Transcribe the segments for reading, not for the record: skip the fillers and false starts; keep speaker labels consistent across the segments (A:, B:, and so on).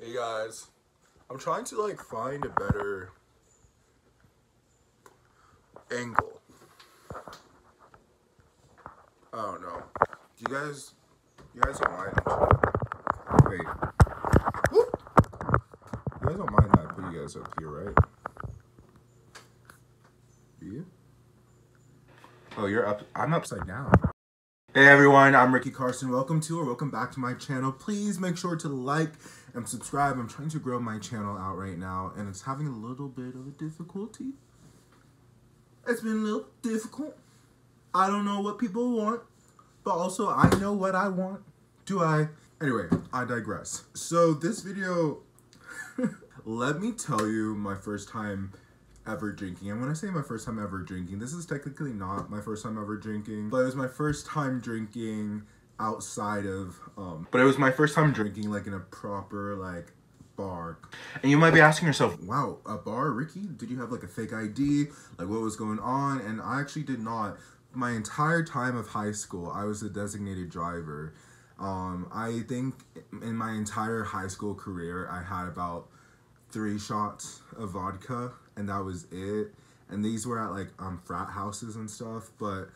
A: Hey guys, I'm trying to like find a better angle. I don't know. You guys don't mind? Wait. Whoop. You guys don't mind that I put you guys up here, right? Do you? Oh, you're up. I'm upside down. Hey everyone, I'm Ricky Carson. Welcome back to my channel. Please make sure to like and subscribe. I'm trying to grow my channel out right now, and it's having a little bit of a difficulty. It's been a little difficult. I don't know what people want, but also I know what I want. Do I? Anyway, I digress. So this video, let me tell you my first time ever drinking. And when I say my first time ever drinking, this is technically not my first time ever drinking, but it was my first time drinking outside of, but it was my first time drinking like in a proper like bar. And you might be asking yourself, wow, a bar, Ricky? Did you have like a fake ID? Like what was going on? And I actually did not. My entire time of high school, I was a designated driver. I think in my entire high school career, I had about 3 shots of vodka, and that was it. And these were at like frat houses and stuff. But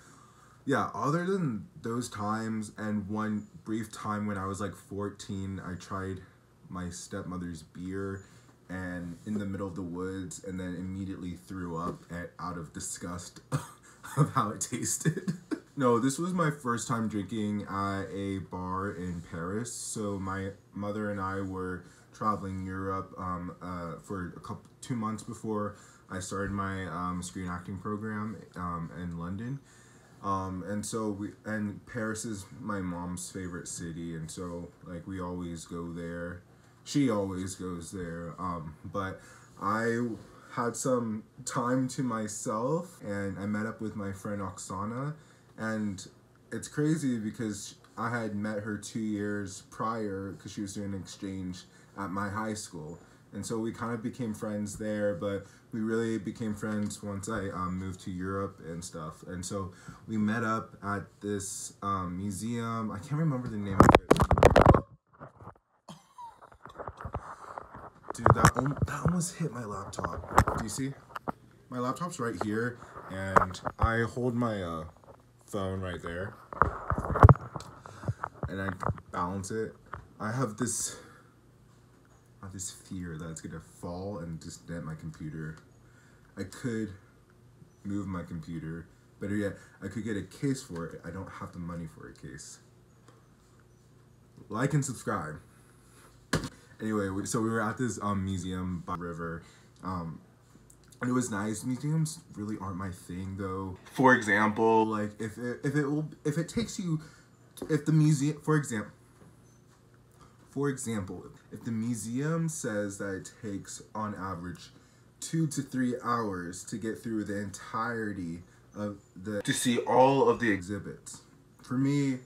A: yeah, other than those times and one brief time when I was like 14, I tried my stepmother's beer and in the middle of the woods, and then immediately threw up out of disgust of how it tasted. No, this was my first time drinking at a bar in Paris. So my mother and I were traveling Europe for 2 months before I started my screen acting program in London. And Paris is my mom's favorite city, and so like we always go there. She always goes there. But I had some time to myself, and I met up with my friend Oksana, and it's crazy because I had met her 2 years prior because she was doing an exchange at my high school. And so we kind of became friends there, but we really became friends once I moved to Europe and stuff. And so we met up at this museum. I can't remember the name of it. Dude, that almost hit my laptop. Do you see? My laptop's right here, and I hold my phone right there, and I balance it. I have this fear that it's gonna fall and just dent my computer. I could move my computer. Better yet, I could get a case for it. I don't have the money for a case. Like and subscribe. Anyway, so we were at this museum by the river, and it was nice. Museums really aren't my thing though. For example, like if if the museum says that it takes on average 2 to 3 hours to get through the entirety of to see all of the exhibits, for me,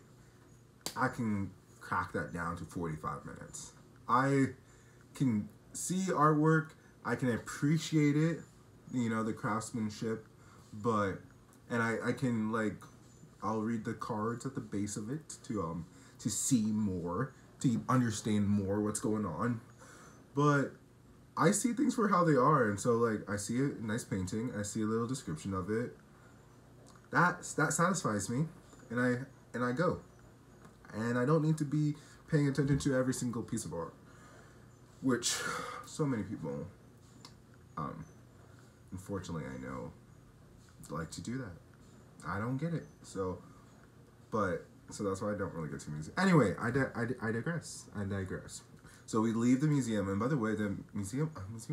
A: I can crack that down to 45 minutes. I can see artwork, I can appreciate it, you know, the craftsmanship, and I can like, I'll read the cards at the base of it to see more, to understand more what's going on. But I see things for how they are, and so like I see a nice painting, I see a little description of it. That satisfies me, and I go. And I don't need to be paying attention to every single piece of art, which so many people, unfortunately I know, like to do that. I don't get it. So that's why I don't really go to museums. Anyway, I digress. So we leave the museum, and by the way, the museum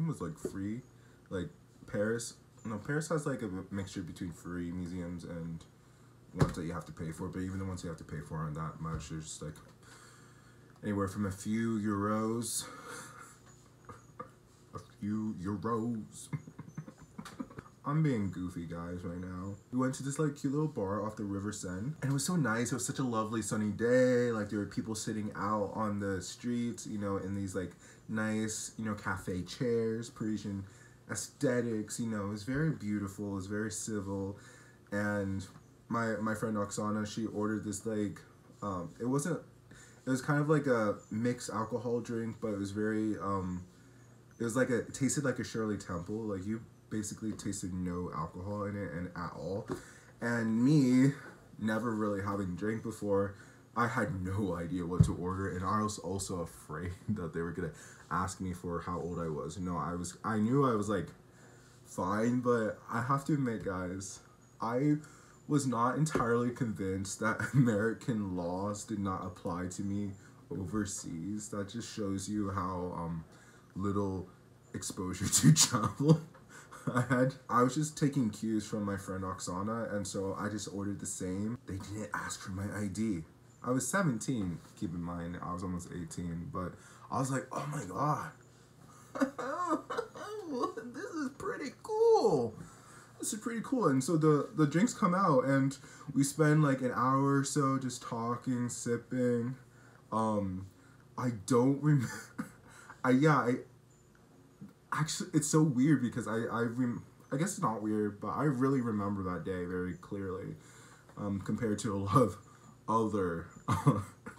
A: was like free. Like Paris has like a mixture between free museums and ones that you have to pay for, but even the ones you have to pay for aren't that much. They're just like anywhere from a few euros. I'm being goofy, guys, right now. We went to this like cute little bar off the River Seine, and it was so nice. It was such a lovely sunny day. Like there were people sitting out on the streets, you know, in these like nice, you know, cafe chairs, Parisian aesthetics, you know. It was very beautiful. It was very civil. And my friend Oksana, she ordered this like, It was kind of like a mixed alcohol drink, but it was very it was like it tasted like a Shirley Temple. Like you basically tasted no alcohol in it and at all. And me, never really having drank before, I had no idea what to order, and I was also afraid that they were gonna ask me for how old I was. No, I knew I was like fine, but I have to admit, guys, I was not entirely convinced that American laws did not apply to me overseas. That just shows you how little exposure to travel I was just taking cues from my friend Oksana, and so I just ordered the same. They didn't ask for my ID. I was 17, keep in mind, I was almost 18, but I was like, oh my god. This is pretty cool. This is pretty cool. And so the drinks come out, and we spend like an hour or so just talking, sipping. I don't remember. Actually, it's so weird because I guess it's not weird, but I really remember that day very clearly, compared to a lot of other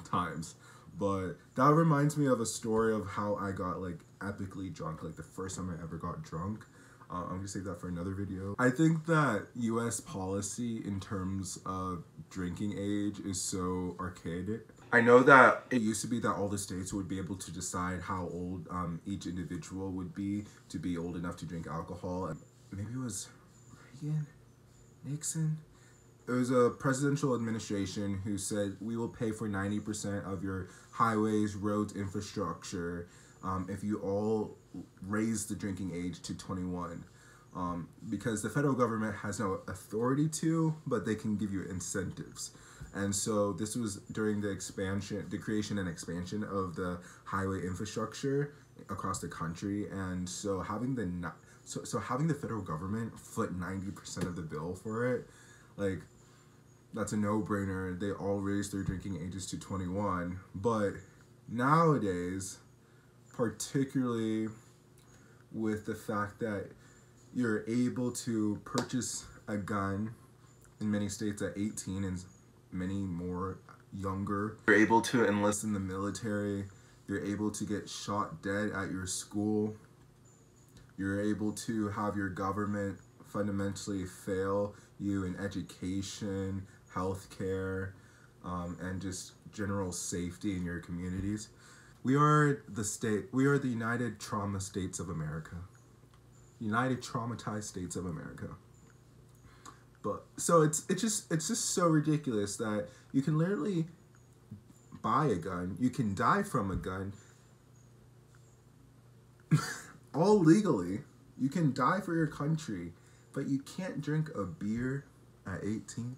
A: times. But that reminds me of a story of how I got like epically drunk, like the first time I ever got drunk. I'm gonna save that for another video. I think that US policy in terms of drinking age is so archaic. I know that it used to be that all the states would be able to decide how old each individual would be to be old enough to drink alcohol. Maybe it was Reagan? Nixon? It was a presidential administration who said, we will pay for 90% of your highways, roads, infrastructure if you all raise the drinking age to 21. Because the federal government has no authority to, but they can give you incentives. And so this was during the creation and expansion of the highway infrastructure across the country. And so having the federal government foot 90% of the bill for it, like, that's a no-brainer. They all raised their drinking ages to 21. But nowadays, particularly with the fact that you're able to purchase a gun in many states at 18 and many more younger, you're able to enlist in the military, you're able to get shot dead at your school, you're able to have your government fundamentally fail you in education, healthcare, and just general safety in your communities. We are the United Trauma States of America. United Traumatized States of America. But so it's just so ridiculous that you can literally buy a gun, you can die from a gun, all legally. You can die for your country, but you can't drink a beer at 18.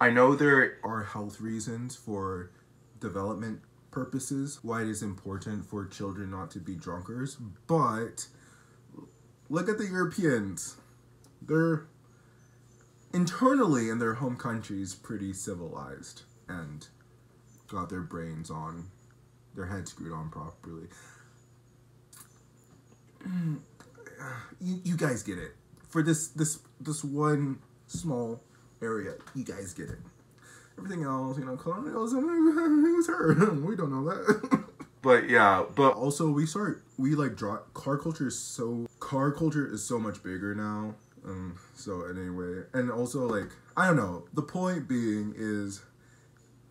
A: I know there are health reasons for development purposes why it is important for children not to be drunkards, but look at the Europeans. They're internally in their home countries pretty civilized and got their brains on, their heads screwed on properly. You guys get it. For this one small area, you guys get it. Everything else, colonialism, who's her? We don't know that. But yeah, but also car culture is so much bigger now. So anyway, and also like, I don't know, the point being is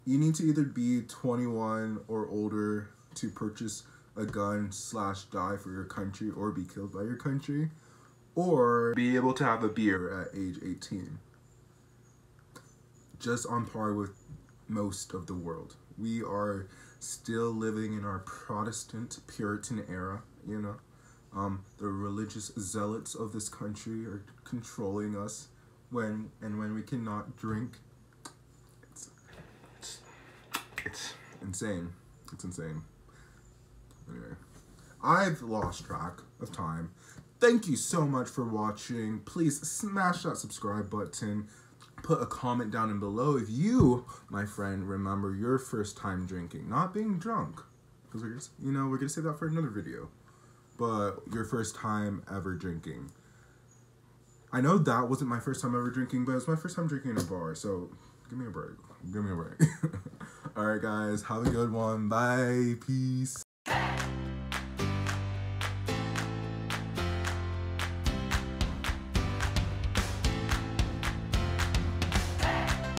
A: you need to either be 21 or older to purchase a gun / die for your country or be killed by your country, or be able to have a beer at age 18. Just on par with most of the world. We are still living in our Protestant Puritan era, The religious zealots of this country are controlling us when we cannot drink. It's insane. It's insane. Anyway, I've lost track of time. Thank you so much for watching. Please smash that subscribe button. Put a comment down in below if you, my friend, remember your first time drinking. Not being drunk. Because we're going to save that for another video. But your first time ever drinking. I know that wasn't my first time ever drinking, but it was my first time drinking in a bar. So Give me a break. Give me a break. All right, guys. Have a good one. Bye. Peace.